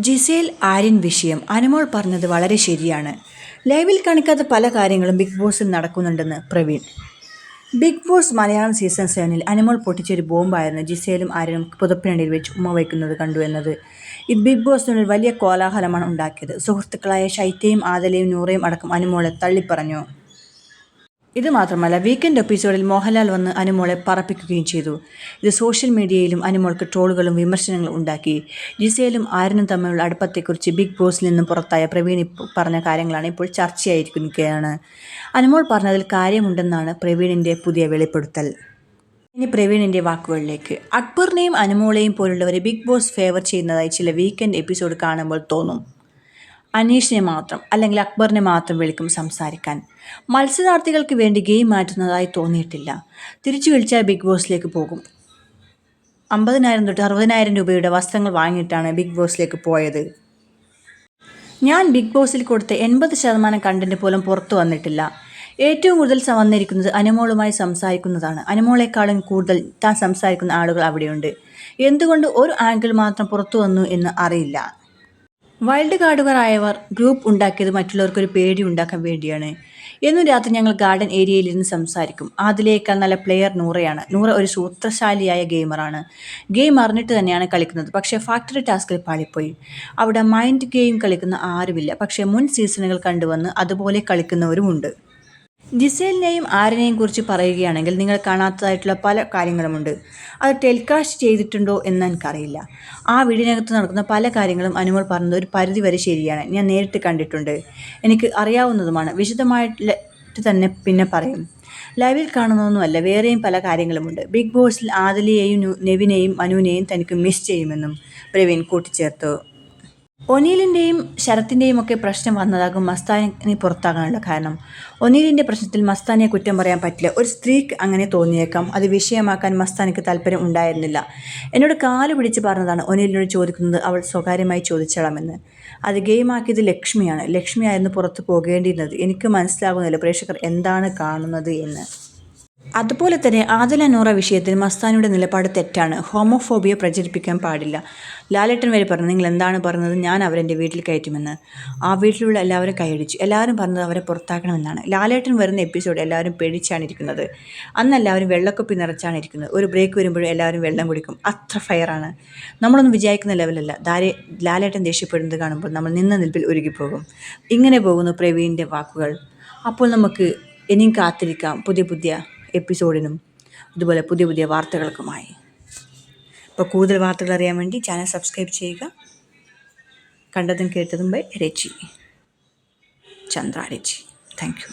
Gizele Aryan വിഷയം അനുമോൾ പറഞ്ഞത് വളരെ ശരിയാണ്. ലൈവിൽ കാണിക്കാത്ത പല കാര്യങ്ങളും ബിഗ് ബോസിൽ നടക്കുന്നുണ്ടെന്ന് Praveen. Big boss Malayalam season 7 Anumol പൊട്ടിച്ചൊരു ബോംബായിരുന്നു ജിസേലും ആര്യനും പുതപ്പിനിടയിൽ വെച്ച് ഉമ്മ വയ്ക്കുന്നത് കണ്ടു എന്നത്. ഇത് ബിഗ് ബോസിനുള്ളിൽ വലിയ കോലാഹലമാണ് ഉണ്ടാക്കിയത്. സുഹൃത്തുക്കളായ ഷൈറ്റയും ആദലയും നൂറയും അടക്കം അനുമോളെ തള്ളിപ്പറഞ്ഞു. ഇതുമാത്രമല്ല, വീക്കെൻഡ് എപ്പിസോഡിൽ മോഹൻലാൽ വന്ന് അനുമോളെ പറപ്പിക്കുകയും ചെയ്തു. ഇത് സോഷ്യൽ മീഡിയയിലും അനുമോൾക്ക് ട്രോളുകളും വിമർശനങ്ങളും ഉണ്ടാക്കി. ജിസേലും ആര്യനും തമ്മിലുള്ള അടുപ്പത്തെക്കുറിച്ച് ബിഗ് ബോസിൽ നിന്നും പുറത്തായ പ്രവീൺ പറഞ്ഞ കാര്യങ്ങളാണ് ഇപ്പോൾ ചർച്ചയായിരിക്കുകയാണ്. അനുമോൾ പറഞ്ഞതിൽ കാര്യമുണ്ടെന്നാണ് പ്രവീണിൻ്റെ പുതിയ വെളിപ്പെടുത്തൽ. ഇനി പ്രവീണിൻ്റെ വാക്കുകളിലേക്ക്. അക്ബറിനെയും അനുമോളെയും പോലുള്ളവരെ ബിഗ് ബോസ് ഫേവർ ചെയ്യുന്നതായി ചില വീക്കെൻഡ് എപ്പിസോഡ് കാണുമ്പോൾ തോന്നും. അനീഷിനെ മാത്രം അല്ലെങ്കിൽ അക്ബറിനെ മാത്രം വിളിക്കും സംസാരിക്കാൻ. മത്സരാർത്ഥികൾക്ക് വേണ്ടി ഗെയിം മാറ്റുന്നതായി തോന്നിയിട്ടില്ല. തിരിച്ചു വിളിച്ചാൽ ബിഗ് ബോസിലേക്ക് പോകും. 50,000 തൊട്ട് 60,000 രൂപയുടെ വസ്ത്രങ്ങൾ വാങ്ങിയിട്ടാണ് ബിഗ് ബോസിലേക്ക് പോയത്. ഞാൻ ബിഗ് ബോസിൽ കൊടുത്ത 80% കണ്ടന്റ് പോലും പുറത്തു വന്നിട്ടില്ല. ഏറ്റവും കൂടുതൽ വന്നിരിക്കുന്നത് അനുമോളുമായി സംസാരിക്കുന്നതാണ്. അനുമോളെക്കാളും കൂടുതൽ താൻ സംസാരിക്കുന്ന ആളുകൾ അവിടെയുണ്ട്. എന്തുകൊണ്ട് ഒരു ആംഗിൾ മാത്രം പുറത്തു വന്നു എന്ന് അറിയില്ല. വൈൽഡ് കാർഡുകാരായവർ ഗ്രൂപ്പ് ഉണ്ടാക്കിയത് മറ്റുള്ളവർക്കൊരു പേടി ഉണ്ടാക്കാൻ വേണ്ടിയാണ്. എന്നും രാത്രി ഞങ്ങൾ ഗാർഡൻ ഏരിയയിലിരുന്ന് സംസാരിക്കും. ആദിലേക്കാൾ നല്ല പ്ലെയർ നൂറയാണ്. നൂറ ഒരു സൂത്രശാലിയായ ഗെയിമറാണ്. ഗെയിം അറിഞ്ഞിട്ട് തന്നെയാണ് കളിക്കുന്നത്. പക്ഷേ ഫാക്ടറി ടാസ്കിൽ പാളിപ്പോയി. അവിടെ മൈൻഡ് ഗെയിം കളിക്കുന്ന ആരുമില്ല. പക്ഷേ മുൻ സീസണുകൾ കണ്ടുവന്ന് അതുപോലെ കളിക്കുന്നവരുമുണ്ട്. ജിസേലിനെയും ആര്യനെയും കുറിച്ച് പറയുകയാണെങ്കിൽ നിങ്ങൾ കാണാത്തതായിട്ടുള്ള പല കാര്യങ്ങളുമുണ്ട്. അത് ടെലികാസ്റ്റ് ചെയ്തിട്ടുണ്ടോ എന്ന് എനിക്കറിയില്ല. ആ വീടിനകത്ത് നടക്കുന്ന പല കാര്യങ്ങളും അനുമോൾ പറഞ്ഞത് ഒരു പരിധിവരെ ശരിയാണ്. ഞാൻ നേരിട്ട് കണ്ടിട്ടുണ്ട്. എനിക്ക് അറിയാവുന്നതുമാണ്. വിശദമായിട്ട് തന്നെ പിന്നെ പറയും. ലൈവിൽ കാണുന്നതൊന്നുമല്ല, വേറെയും പല കാര്യങ്ങളുമുണ്ട്. ബിഗ് ബോസിൽ ആദിലയെയും നെവിനെയും മനുവിനെയും തനിക്ക് മിസ് ചെയ്യുമെന്നും പ്രവീൺ കൂട്ടിച്ചേർത്തു. ഒനീലിൻ്റെയും ശരത്തിൻ്റെയും ഒക്കെ പ്രശ്നം വന്നതാകും മസ്താനി പുറത്താകാനുള്ള കാരണം. ഒനീലിൻ്റെ പ്രശ്നത്തിൽ മസ്താനിയെ കുറ്റം പറയാൻ പറ്റില്ല. ഒരു സ്ത്രീക്ക് അങ്ങനെ തോന്നിയേക്കാം. അത് വിഷയമാക്കാൻ മസ്താനിക്ക് താല്പര്യം ഉണ്ടായിരുന്നില്ല. എന്നോട് കാല് പിടിച്ച് പറഞ്ഞതാണ് ഒനീലിനോട് ചോദിക്കുന്നത് അവൾ സ്വകാര്യമായി ചോദിച്ചോളാമെന്ന്. അത് ഗെയിമാക്കിയത് ലക്ഷ്മിയാണ്. ലക്ഷ്മിയായിരുന്നു പുറത്ത് പോകേണ്ടിയിരുന്നത്. എനിക്ക് മനസ്സിലാകുന്നില്ല പ്രേക്ഷകർ എന്താണ് കാണുന്നത് എന്ന്. അതുപോലെ തന്നെ ആദില നൂറ വിഷയത്തിൽ മസ്താനിയുടെ നിലപാട് തെറ്റാണ്. ഹോമോഫോബിയ പ്രചരിപ്പിക്കാൻ പാടില്ല. ലാലേട്ടൻ വരെ പറഞ്ഞു, നിങ്ങൾ എന്താണ് പറഞ്ഞത്, ഞാൻ അവരെൻ്റെ വീട്ടിൽ കയറ്റുമെന്ന്. ആ വീട്ടിലുള്ള എല്ലാവരും കൈയടിച്ചു. എല്ലാവരും പറഞ്ഞത് അവരെ പുറത്താക്കണമെന്നാണ്. ലാലേട്ടൻ വരുന്ന എപ്പിസോഡ് എല്ലാവരും പേടിച്ചാണ് ഇരിക്കുന്നത്. അന്ന് എല്ലാവരും വെള്ളക്കുപ്പി നിറച്ചാണ് ഇരിക്കുന്നത്. ഒരു ബ്രേക്ക് വരുമ്പോഴും എല്ലാവരും വെള്ളം കുടിക്കും. അത്ര ഫയറാണ്. നമ്മളൊന്നും വിചാരിക്കുന്ന ലെവലല്ല. ലാലേട്ടൻ ദേഷ്യപ്പെടുന്നത് കാണുമ്പോൾ നമ്മൾ നിന്ന നിൽപ്പിൽ ഉരുകിപ്പോകും. ഇങ്ങനെ പോകുന്നു പ്രവീണിൻ്റെ വാക്കുകൾ. അപ്പോൾ നമുക്ക് ഇനിയും കാത്തിരിക്കാം പുതിയ എപ്പിസോഡിനും അതുപോലെ പുതിയ വാർത്തകൾക്കുമായി. അപ്പോൾ കൂടുതൽ വാർത്തകൾ അറിയാൻ വേണ്ടി ചാനൽ സബ്സ്ക്രൈബ് ചെയ്യുക. കണ്ടതും കേട്ടതും by Rachi, Chandra Rachi. Thank U.